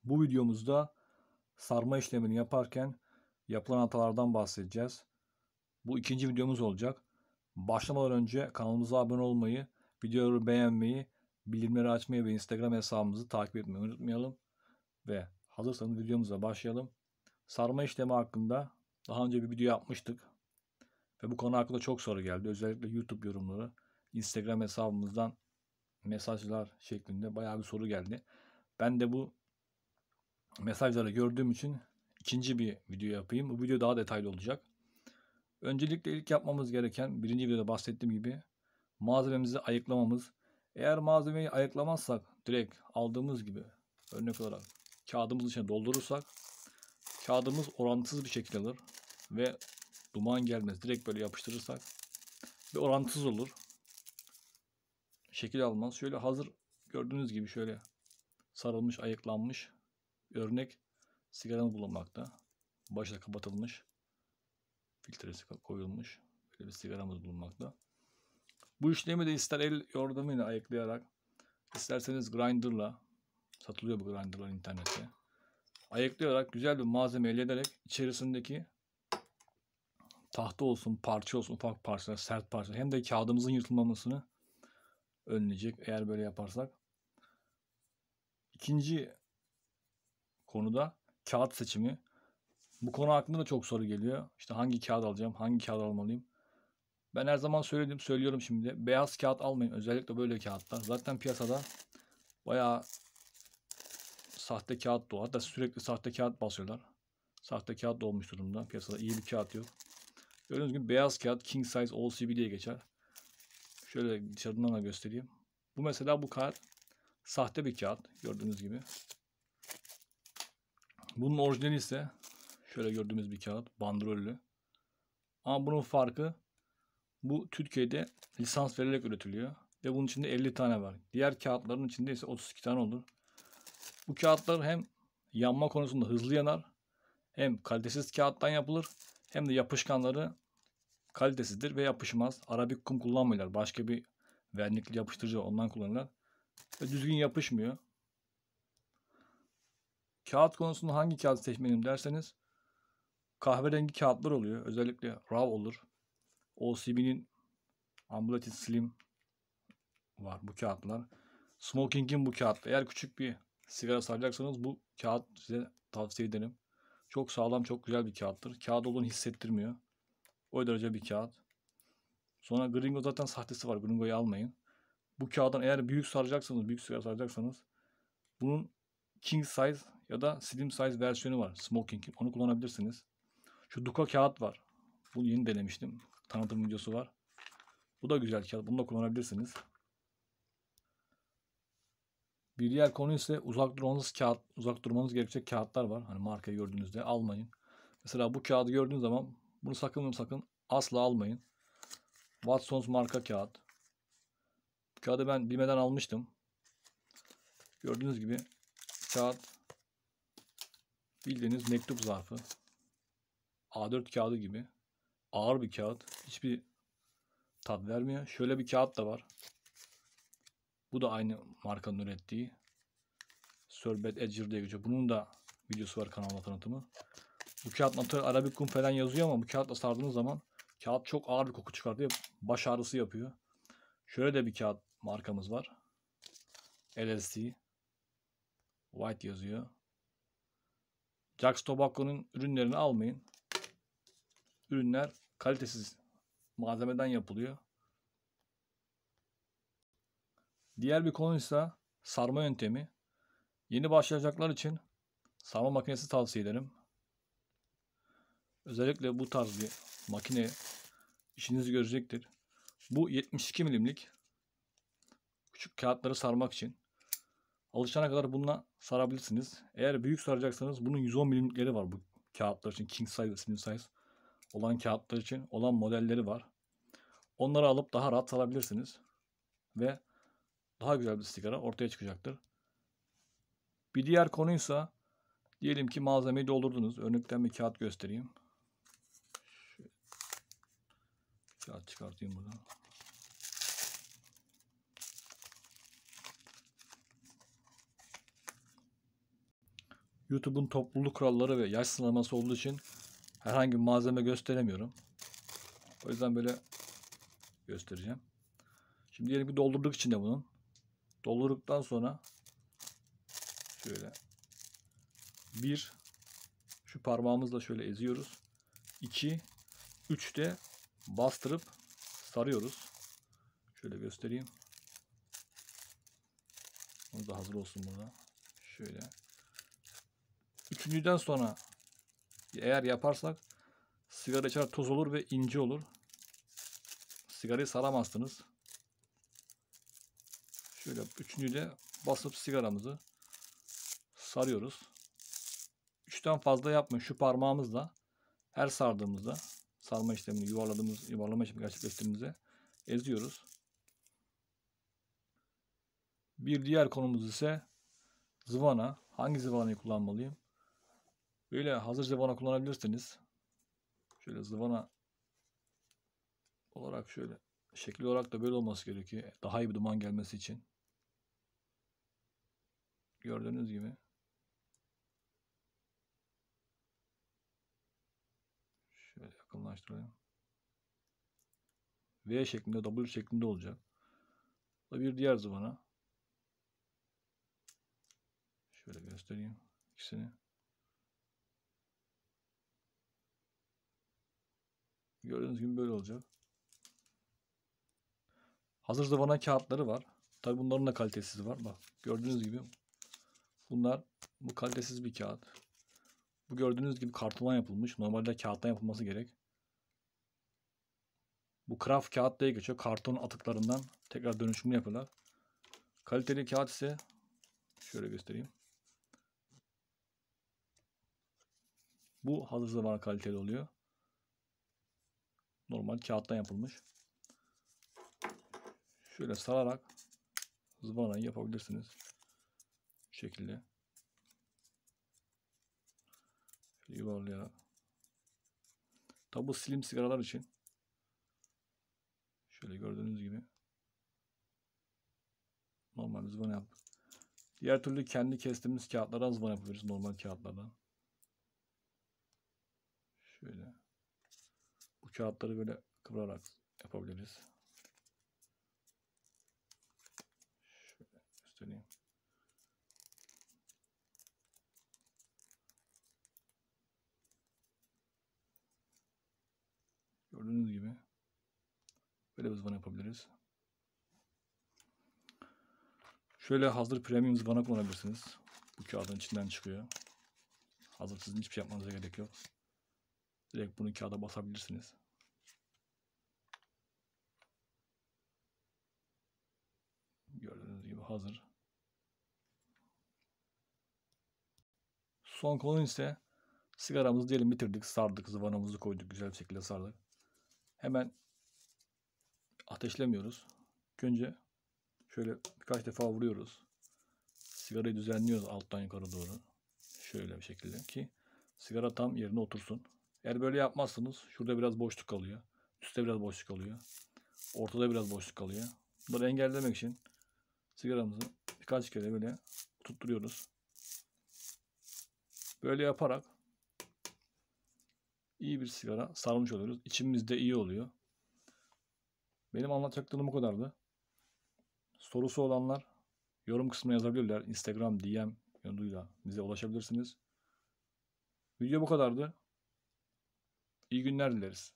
Bu videomuzda sarma işlemini yaparken yapılan hatalardan bahsedeceğiz. Bu ikinci videomuz olacak. Başlamadan önce kanalımıza abone olmayı, videoları beğenmeyi, bildirimleri açmayı ve Instagram hesabımızı takip etmeyi unutmayalım. Ve hazırsanız videomuza başlayalım. Sarma işlemi hakkında daha önce bir video yapmıştık. Ve bu konu hakkında çok soru geldi. Özellikle YouTube yorumları, Instagram hesabımızdan mesajlar şeklinde bayağı bir soru geldi. Ben de bu mesajları gördüğüm için ikinci bir video yapayım. Bu video daha detaylı olacak. Öncelikle ilk yapmamız gereken, birinci videoda bahsettiğim gibi, malzememizi ayıklamamız. Eğer malzemeyi ayıklamazsak, direkt aldığımız gibi örnek olarak kağıdımızın içine doldurursak, kağıdımız orantısız bir şekilde alır ve duman gelmez. Direkt böyle yapıştırırsak ve orantısız olur. Şekil almaz. Şöyle hazır gördüğünüz gibi şöyle sarılmış, ayıklanmış örnek sigaramız bulunmakta. Başta kapatılmış, filtresi koyulmuş böyle bir sigaramız bulunmakta. Bu işlemi de ister el yordamıyla ayıklayarak, isterseniz grinderla, satılıyor bu grinderlar internette, ayıklayarak güzel bir malzeme elde ederek içerisindeki tahta olsun, parça olsun, ufak parçalar, sert parçalar, hem de kağıdımızın yırtılmamasını önleyecek eğer böyle yaparsak. İkinci konuda kağıt seçimi. Bu konu hakkında da çok soru geliyor. İşte hangi kağıt alacağım, hangi kağıt almalıyım? Ben her zaman söylüyorum şimdi. Beyaz kağıt almayın. Özellikle böyle kağıtlar. Zaten piyasada bayağı sahte kağıt da, hatta sürekli sahte kağıt basıyorlar. Sahte kağıt da olmuş durumda. Piyasada iyi bir kağıt yok. Gördüğünüz gibi beyaz kağıt King Size OCB diye geçer. Şöyle dışarıdan da göstereyim. Bu mesela bu kağıt sahte bir kağıt. Gördüğünüz gibi. Bunun orijinali ise şöyle gördüğümüz bir kağıt. Bandrollü. Ama bunun farkı, bu Türkiye'de lisans verilerek üretiliyor. Ve bunun içinde 50 tane var. Diğer kağıtların içinde ise 32 tane olur. Bu kağıtlar hem yanma konusunda hızlı yanar, hem kalitesiz kağıttan yapılır, hem de yapışkanları kalitesizdir ve yapışmaz. Arabik kum kullanmıyorlar. Başka bir vernikli yapıştırıcı ondan kullanırlar. Ve düzgün yapışmıyor. Kağıt konusunda hangi kağıt seçmeliyim derseniz, kahverengi kağıtlar oluyor. Özellikle RAW olur. OCB'nin Ambulated Slim var bu kağıtlar. Smoking'in bu kağıt. Eğer küçük bir sigara saracaksanız bu kağıt size tavsiye ederim. Çok sağlam, çok güzel bir kağıttır. Kağıt olduğunu hissettirmiyor. O derece bir kağıt. Sonra Gringo zaten sahtesi var. Gringo'yu almayın. Bu kağıdın eğer büyük saracaksanız, büyük sigara saracaksanız, bunun King Size ya da Slim Size versiyonu var. Smoking'in. Onu kullanabilirsiniz. Şu Duka kağıt var. Bunu yeni denemiştim. Tanıtım videosu var. Bu da güzel kağıt. Bunu da kullanabilirsiniz. Bir diğer konu ise uzak durmanız gerekecek kağıtlar var. Hani markayı gördüğünüzde almayın. Mesela bu kağıdı gördüğünüz zaman bunu sakın asla almayın. Watsons marka kağıt. Bu kağıdı ben BİM'den almıştım. Gördüğünüz gibi kağıt bildiğiniz mektup zarfı. A4 kağıdı gibi. Ağır bir kağıt. Hiçbir tat vermiyor. Şöyle bir kağıt da var. Bu da aynı markanın ürettiği. Sorbet Edger diye geçiyor. Bunun da videosu var kanalda, tanıtımı. Bu kağıt natürel Arabik kum falan yazıyor ama bu kağıtla sardığınız zaman kağıt çok ağır bir koku çıkartıyor. Baş ağrısı yapıyor. Şöyle de bir kağıt markamız var. LLC. White yazıyor. Jack's Tobacco'nun ürünlerini almayın. Ürünler kalitesiz malzemeden yapılıyor. Diğer bir konu ise sarma yöntemi. Yeni başlayacaklar için sarma makinesi tavsiye ederim. Özellikle bu tarz bir makine işinizi görecektir. Bu 72 milimlik küçük kağıtları sarmak için. Alışana kadar bununla sarabilirsiniz. Eğer büyük saracaksanız bunun 110 milimlikleri var bu kağıtlar için. King size ve slim size olan kağıtlar için olan modelleri var. Onları alıp daha rahat sarabilirsiniz. Ve daha güzel bir sigara ortaya çıkacaktır. Bir diğer konuysa, diyelim ki malzemeyi doldurdunuz. Örnekten bir kağıt göstereyim. Kağıt çıkartayım buradan. YouTube'un topluluk kuralları ve yaş sınırlaması olduğu için herhangi bir malzeme gösteremiyorum. O yüzden böyle göstereceğim. Şimdi diyelim ki doldurduk içinde bunun. Doldurduktan sonra şöyle bir, şu parmağımızla şöyle eziyoruz. 2, 3 de bastırıp sarıyoruz. Şöyle göstereyim. Onu da hazır olsun burada. Şöyle. Üçüncüden sonra eğer yaparsak sigara içer toz olur ve ince olur. Sigarayı saramazsınız. Şöyle üçüncüde basıp sigaramızı sarıyoruz. 3'ten fazla yapmayın. Şu parmağımızla her sardığımızda sarma işlemini yuvarlama işlemini gerçekleştirdiğimizde eziyoruz. Bir diğer konumuz ise zıvana. Hangi zıvanayı kullanmalıyım? Böyle hazır zıvana kullanabilirsiniz. Şöyle zıvana olarak şöyle şekil olarak da böyle olması gerekiyor. Daha iyi bir duman gelmesi için. Gördüğünüz gibi. Şöyle yakınlaştırayım. V şeklinde, W şeklinde olacak. Bu da bir diğer zıvana. Şöyle göstereyim ikisini. Gördüğünüz gibi böyle olacak. Hazır zıvana kağıtları var. Tabi bunların da kalitesiz var. Bak gördüğünüz gibi bu kalitesiz bir kağıt. Bu gördüğünüz gibi kartondan yapılmış. Normalde kağıttan yapılması gerek. Bu kraft kağıt diye geçiyor. Karton atıklarından tekrar dönüşümünü yapıyorlar. Kaliteli kağıt ise şöyle göstereyim. Bu hazır zıvana kaliteli oluyor. Normal kağıttan yapılmış. Şöyle sararak zıvanayı yapabilirsiniz. Bu şekilde. Şöyle yuvarlayarak. Tabi bu slim sigaralar için. Şöyle gördüğünüz gibi. Normal zıvana yaptık. Diğer türlü kendi kestiğimiz kağıtlardan zıvana yapabiliriz. Normal kağıtlardan. Şöyle. Bu kağıtları böyle kıvırarak yapabiliriz. Şöyle göstereyim. Gördüğünüz gibi böyle bir zıvana yapabiliriz. Şöyle hazır premium zıvana kullanabilirsiniz. Bu kağıdın içinden çıkıyor. Hazır sizin hiçbir şey yapmanıza gerek yok. Direkt bunu kağıda basabilirsiniz. Gördüğünüz gibi hazır. Son konu ise sigaramızı diyelim bitirdik, sardık, zıvanamızı koyduk, güzel bir şekilde sardık. Hemen ateşlemiyoruz. Önce şöyle birkaç defa vuruyoruz. Sigarayı düzenliyoruz alttan yukarı doğru. Şöyle bir şekilde ki sigara tam yerine otursun. Eğer böyle yapmazsanız şurada biraz boşluk kalıyor. Üstte biraz boşluk kalıyor. Ortada biraz boşluk kalıyor. Bunları engellemek için sigaramızı birkaç kere böyle tutturuyoruz. Böyle yaparak iyi bir sigara sarmış oluyoruz. İçimizde de iyi oluyor. Benim anlatacaklarım bu kadardı. Sorusu olanlar yorum kısmına yazabilirler. Instagram, DM yoluyla bize ulaşabilirsiniz. Video bu kadardı. İyi günler dileriz.